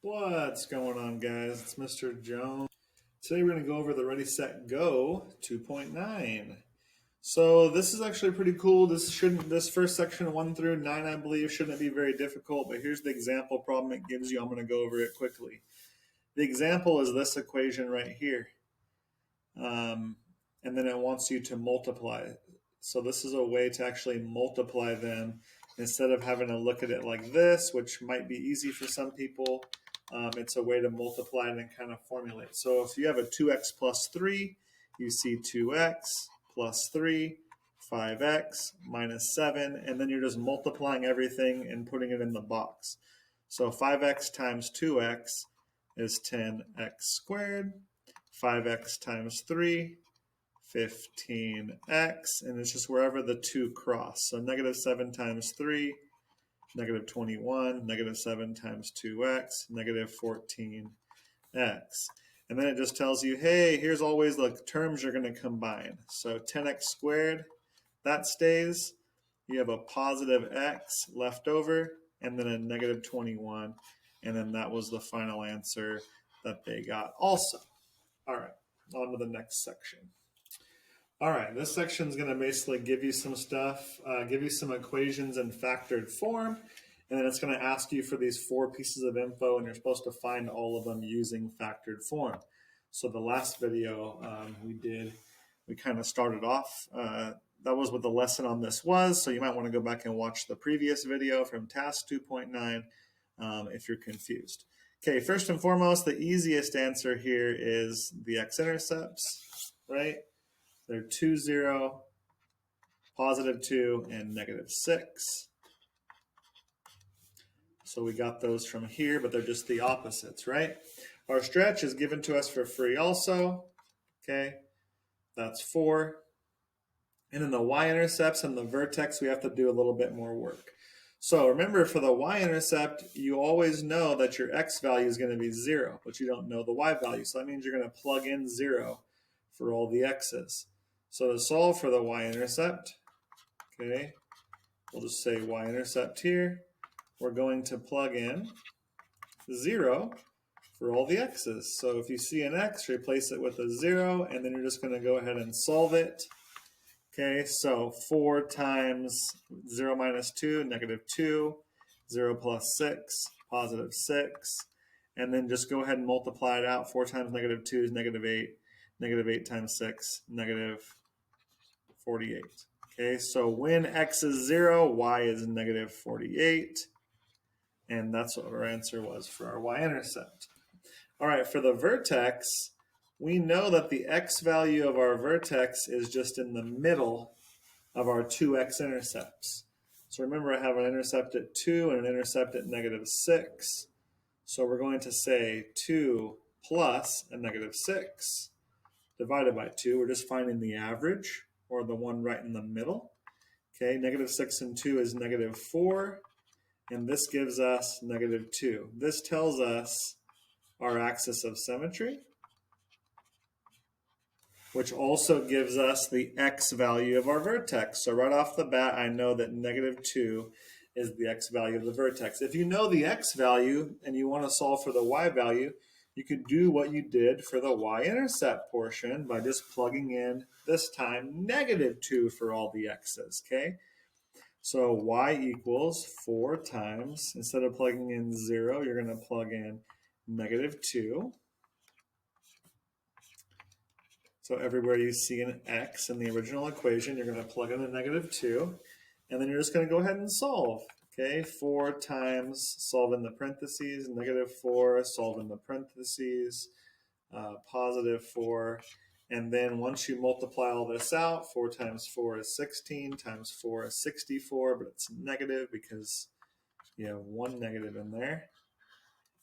What's going on, guys? It's Mr. Jones. Today we're going to go over the Ready, Set, Go 2.9. So this is actually pretty cool. This first section 1 through 9, I believe, shouldn't be very difficult, but here's the example problem it gives you. I'm going to go over it quickly. The example is this equation right here. And then it wants you to multiply. So this is a way to actually multiply them instead of having to look at it like this, which might be easy for some people. It's a way to multiply it and kind of formulate. So if you have a 2x plus 3, you see 2x plus 3, 5x minus 7, and then you're just multiplying everything and putting it in the box. So 5x times 2x is 10x squared. 5x times 3, 15x, and it's just wherever the 2 cross. So negative 7 times 3, negative 21, negative 7 times 2x, negative 14x. And then it just tells you, hey, here's always the terms you're going to combine. So 10x squared, that stays. You have a positive x left over, and then a negative 21. And then that was the final answer that they got also. All right, on to the next section. All right, this section is going to basically give you some stuff, give you some equations in factored form, and then it's going to ask you for these 4 pieces of info, and you're supposed to find all of them using factored form. So the last video we kind of started off, that was what the lesson on this was, so you might want to go back and watch the previous video from task 2.9 if you're confused. Okay, first and foremost, the easiest answer here is the x-intercepts, right? They're 2, 0, positive 2, and negative 6. So we got those from here, but they're just the opposites, right? Our stretch is given to us for free also, okay? That's 4. And then the y-intercepts and the vertex, we have to do a little bit more work. So remember, for the y-intercept, you always know that your x value is going to be 0, but you don't know the y value. So that means you're going to plug in 0 for all the x's. So to solve for the y-intercept, okay, we'll just say y-intercept here. We're going to plug in 0 for all the x's. So if you see an x, replace it with a 0, and then you're just going to go ahead and solve it. Okay, so 4 times 0 minus 2, negative 2, 0 plus 6, positive 6, and then just go ahead and multiply it out. 4 times negative 2 is negative 8, negative 8 times 6, negative 48. Okay, so when x is 0, y is negative 48, and that's what our answer was for our y-intercept. All right, for the vertex, we know that the x value of our vertex is just in the middle of our 2 x-intercepts. So remember, I have an intercept at 2 and an intercept at negative 6. So we're going to say 2 plus a negative 6 divided by 2. We're just finding the average, or the one right in the middle. Okay, negative 6 and 2 is negative 4, and this gives us negative 2. This tells us our axis of symmetry, which also gives us the x value of our vertex. So right off the bat, I know that negative 2 is the x value of the vertex. If you know the x value and you want to solve for the y value, you could do what you did for the y-intercept portion by just plugging in, this time, negative 2 for all the x's, okay? So y equals 4 times, instead of plugging in 0, you're going to plug in negative 2. So everywhere you see an x in the original equation, you're going to plug in a negative 2, and then you're just going to go ahead and solve. Okay, 4 times, solve in the parentheses, negative 4, solve in the parentheses, positive 4, and then once you multiply all this out, 4 times 4 is 16, times 4 is 64, but it's negative because you have one negative in there,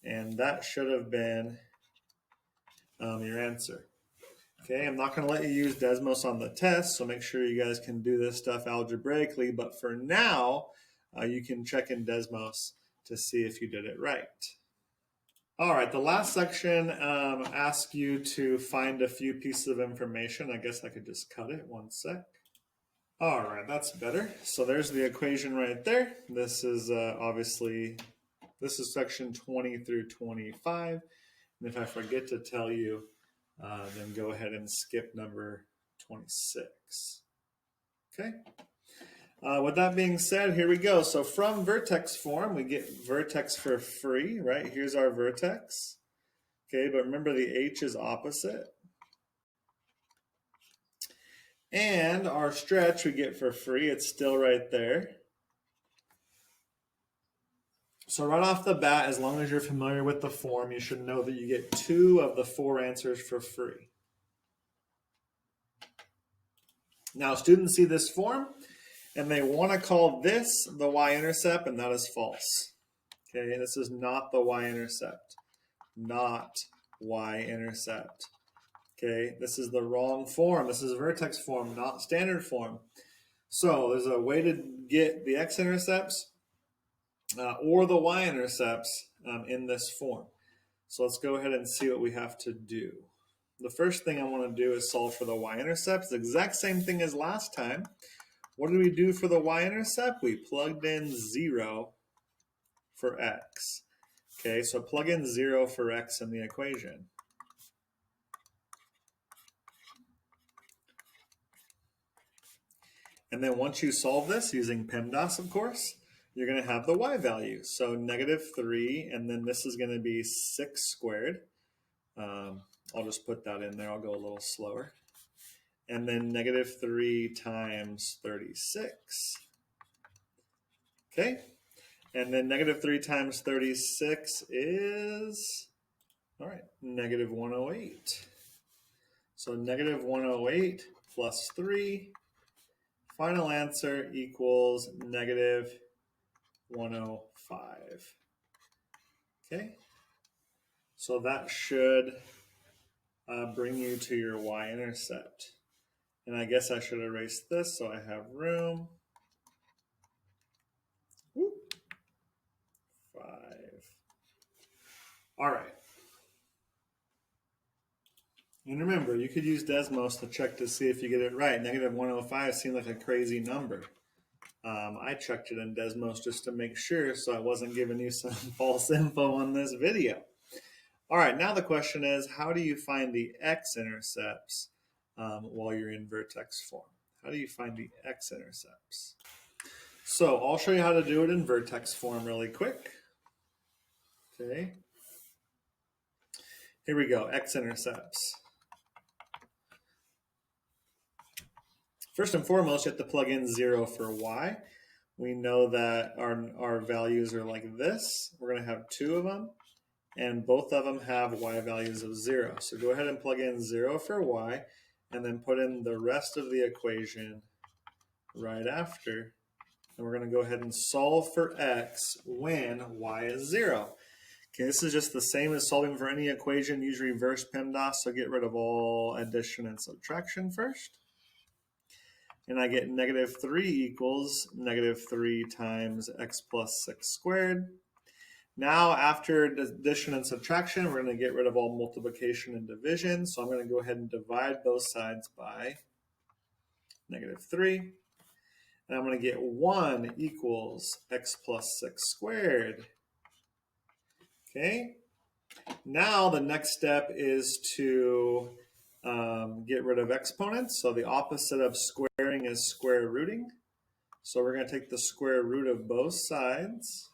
and that should have been your answer. Okay, I'm not going to let you use Desmos on the test, so make sure you guys can do this stuff algebraically, but for now, you can check in Desmos to see if you did it right. All right, the last section asks you to find a few pieces of information. I guess I could just cut it, 1 sec. All right, that's better. So there's the equation right there. This is obviously This is section 20 through 25. And if I forget to tell you, then go ahead and skip number 26. Okay. With that being said, here we go. So from vertex form, we get vertex for free, right? Here's our vertex. Okay, but remember the H is opposite. And our stretch we get for free. It's still right there. So right off the bat, as long as you're familiar with the form, you should know that you get 2 of the 4 answers for free. Now, students see this form, and they want to call this the y-intercept, and that is false. Okay, this is not the y-intercept. Not y-intercept. Okay, this is the wrong form. This is vertex form, not standard form. So there's a way to get the x-intercepts or the y-intercepts in this form. So let's go ahead and see what we have to do. The first thing I want to do is solve for the y-intercept. The exact same thing as last time. What did we do for the y-intercept? We plugged in 0 for x. Okay, so plug in 0 for x in the equation. And then once you solve this using PEMDAS, of course, you're going to have the y value. So -3, and then this is going to be 6 squared. I'll just put that in there. I'll go a little slower. And then -3 times 36. Okay. And then -3 times 36 is, all right, -108. So -108 plus 3. Final answer equals -105. Okay. So that should bring you to your y-intercept. And I guess I should erase this so I have room. Whoop. 5. All right. And remember, you could use Desmos to check to see if you get it right. -105 seemed like a crazy number. I checked it in Desmos just to make sure so I wasn't giving you some false info on this video. All right, now the question is, how do you find the x-intercepts while you're in vertex form? How do you find the x-intercepts? So I'll show you how to do it in vertex form really quick. Okay. Here we go, x-intercepts. First and foremost, you have to plug in 0 for y. We know that our values are like this. We're going to have 2 of them, and both of them have y values of 0. So go ahead and plug in 0 for y, and then put in the rest of the equation right after. And we're going to go ahead and solve for x when y is 0. Okay, this is just the same as solving for any equation. Use reverse PEMDAS, so get rid of all addition and subtraction first. And I get -3 equals -3 times x plus 6 squared. Now, after addition and subtraction, we're going to get rid of all multiplication and division. So I'm going to go ahead and divide both sides by -3. And I'm going to get 1 equals x plus 6 squared. Okay. Now the next step is to get rid of exponents. So the opposite of squaring is square rooting. So we're going to take the square root of both sides.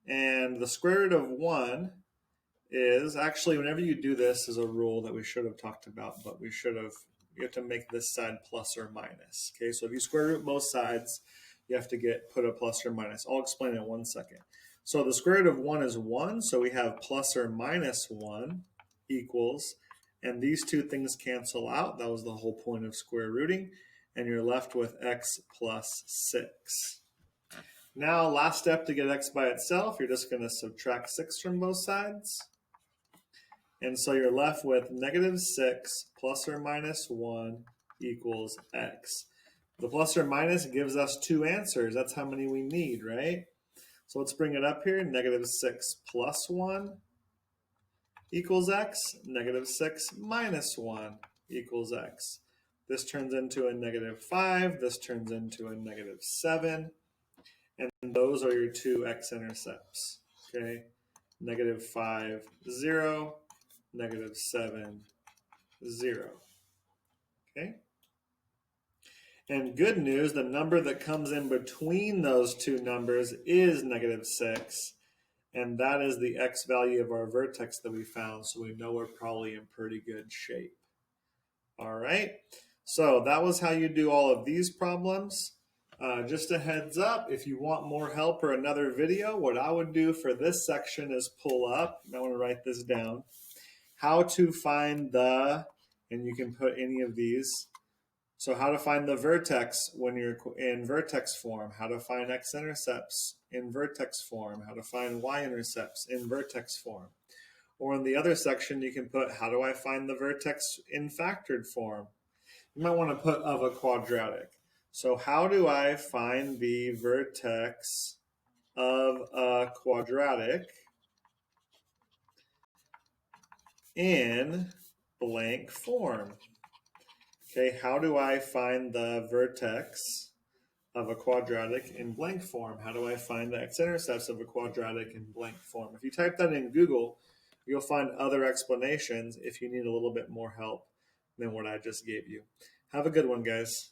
And the square root of 1 is, actually, whenever you do this is a rule that we should have talked about, but you have to make this side plus or minus. Okay, so if you square root both sides, you have to put a plus or minus. I'll explain in 1 second. So the square root of 1 is 1, so we have plus or minus 1 equals, and these two things cancel out. That was the whole point of square rooting, and you're left with x plus 6. Now, last step to get x by itself, you're just going to subtract 6 from both sides. And so you're left with -6 plus or minus 1 equals x. The plus or minus gives us 2 answers. That's how many we need, right? So let's bring it up here. -6 plus 1 equals x. -6 minus 1 equals x. This turns into a -5. This turns into a -7. And those are your 2 x-intercepts. Okay, negative 5, 0, negative 7, 0. Okay. And good news, the number that comes in between those two numbers is negative 6. And that is the x value of our vertex that we found. So we know we're probably in pretty good shape. All right. So that was how you do all of these problems. Just a heads up, if you want more help or another video, what I would do for this section is pull up. I want to write this down. How to find the, and you can put any of these. So how to find the vertex when you're in vertex form, how to find x-intercepts in vertex form, how to find y-intercepts in vertex form. Or in the other section, you can put, how do I find the vertex in factored form? You might want to put of a quadratic. So how do I find the vertex of a quadratic in blank form? Okay, how do I find the vertex of a quadratic in blank form? How do I find the x-intercepts of a quadratic in blank form? If you type that in Google, you'll find other explanations if you need a little bit more help than what I just gave you. Have a good one, guys.